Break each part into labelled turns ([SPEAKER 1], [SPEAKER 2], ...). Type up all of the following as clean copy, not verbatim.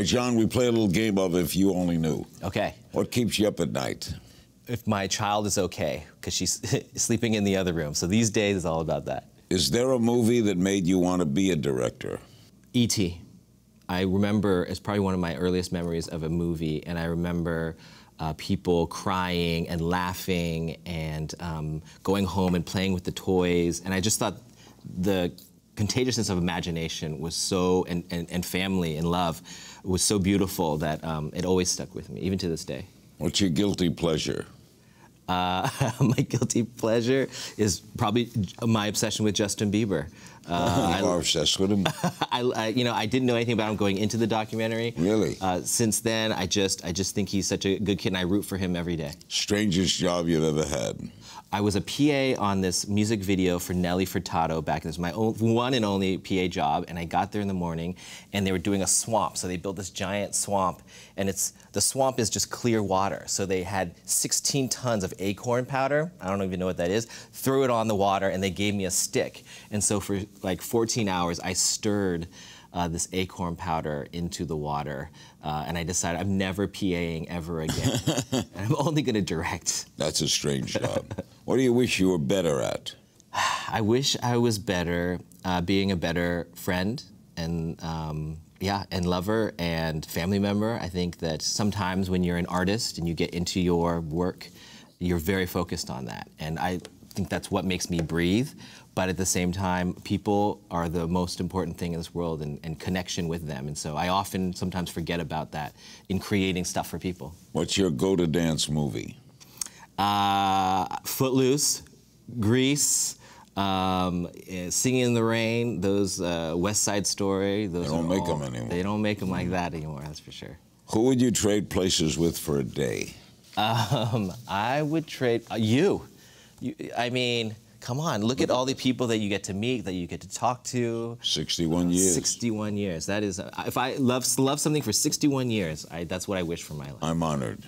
[SPEAKER 1] John, we play a little game of If You Only Knew.
[SPEAKER 2] Okay.
[SPEAKER 1] What keeps you up at night?
[SPEAKER 2] If my child is okay, because she's sleeping in the other room. So these days it's all about that.
[SPEAKER 1] Is there a movie that made you want to be a director?
[SPEAKER 2] E.T. I remember, it's probably one of my earliest memories of a movie, and I remember people crying and laughing and going home and playing with the toys. And I just thought the contagiousness of imagination was so, and family and love was so beautiful that it always stuck with me, even to this day.
[SPEAKER 1] What's your guilty pleasure?
[SPEAKER 2] My guilty pleasure is probably my obsession with Justin Bieber.
[SPEAKER 1] You are obsessed with him?
[SPEAKER 2] I didn't know anything about him going into the documentary.
[SPEAKER 1] Really?
[SPEAKER 2] Since then, I just think he's such a good kid, and I root for him every day.
[SPEAKER 1] Strangest job you've ever had?
[SPEAKER 2] I was a PA on this music video for Nelly Furtado back. It was my one and only PA job, and I got there in the morning, and they were doing a swamp. So they built this giant swamp, and the swamp is just clear water. So they had 16 tons of acorn powder. I don't even know what that is. Threw it on the water, and they gave me a stick. And so for like 14 hours, I stirred this acorn powder into the water, and I decided I'm never PAing ever again. And I'm only going to direct.
[SPEAKER 1] That's a strange job. What do you wish you were better at?
[SPEAKER 2] I wish I was better being a better friend and and lover and family member. I think that sometimes when you're an artist and you get into your work, you're very focused on that, and I think that's what makes me breathe. But at the same time, people are the most important thing in this world, and connection with them. And so I often sometimes forget about that in creating stuff for people.
[SPEAKER 1] What's your go-to-dance movie?
[SPEAKER 2] Footloose, Grease, Singing in the Rain, those West Side Story. Those
[SPEAKER 1] they don't make them anymore.
[SPEAKER 2] They don't make them like that anymore, that's for sure.
[SPEAKER 1] Who would you trade places with for a day?
[SPEAKER 2] I would trade you. I mean, come on, look at all the people that you get to meet, that you get to talk to.
[SPEAKER 1] 61 years.
[SPEAKER 2] 61 years. That is, if I love something for 61 years, that's what I wish for my life.
[SPEAKER 1] I'm honored.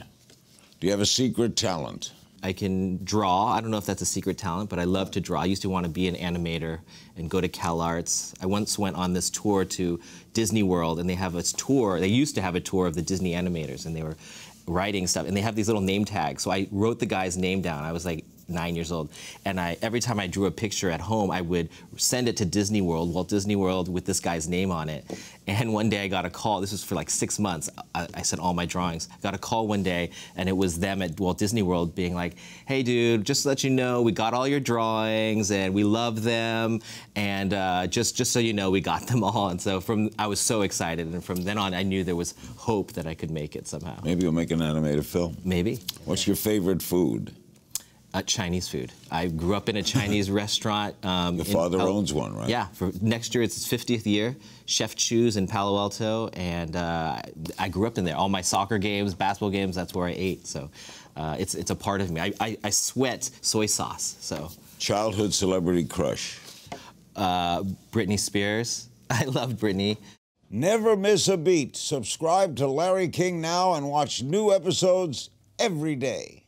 [SPEAKER 1] Do you have a secret talent?
[SPEAKER 2] I can draw. I don't know if that's a secret talent, but I love to draw. I used to want to be an animator and go to CalArts. I once went on this tour to Disney World, and they have this tour. They used to have a tour of the Disney animators, and they were writing stuff, and they have these little name tags. So I wrote the guy's name down. I was like 9 years old, and every time I drew a picture at home, I would send it to Disney World, Walt Disney World, with this guy's name on it. And one day I got a call. This was for like 6 months. I sent all my drawings. I got a call one day, and it was them at Walt Disney World being like, "Hey, dude, just to let you know, we got all your drawings, and we love them, and just so you know, we got them all." And so I was so excited, and from then on, I knew there was hope that I could make it somehow.
[SPEAKER 1] Maybe you'll make an animated film.
[SPEAKER 2] Maybe.
[SPEAKER 1] What's your favorite food?
[SPEAKER 2] Chinese food. I grew up in a Chinese restaurant.
[SPEAKER 1] Your father owns one, right?
[SPEAKER 2] Yeah. For next year, it's his 50th year. Chef Chu's in Palo Alto, and I grew up in there. All my soccer games, basketball games, that's where I ate. So it's a part of me. I sweat soy sauce. So.
[SPEAKER 1] Childhood celebrity crush?
[SPEAKER 2] Britney Spears. I love Britney.
[SPEAKER 1] Never miss a beat. Subscribe to Larry King now and watch new episodes every day.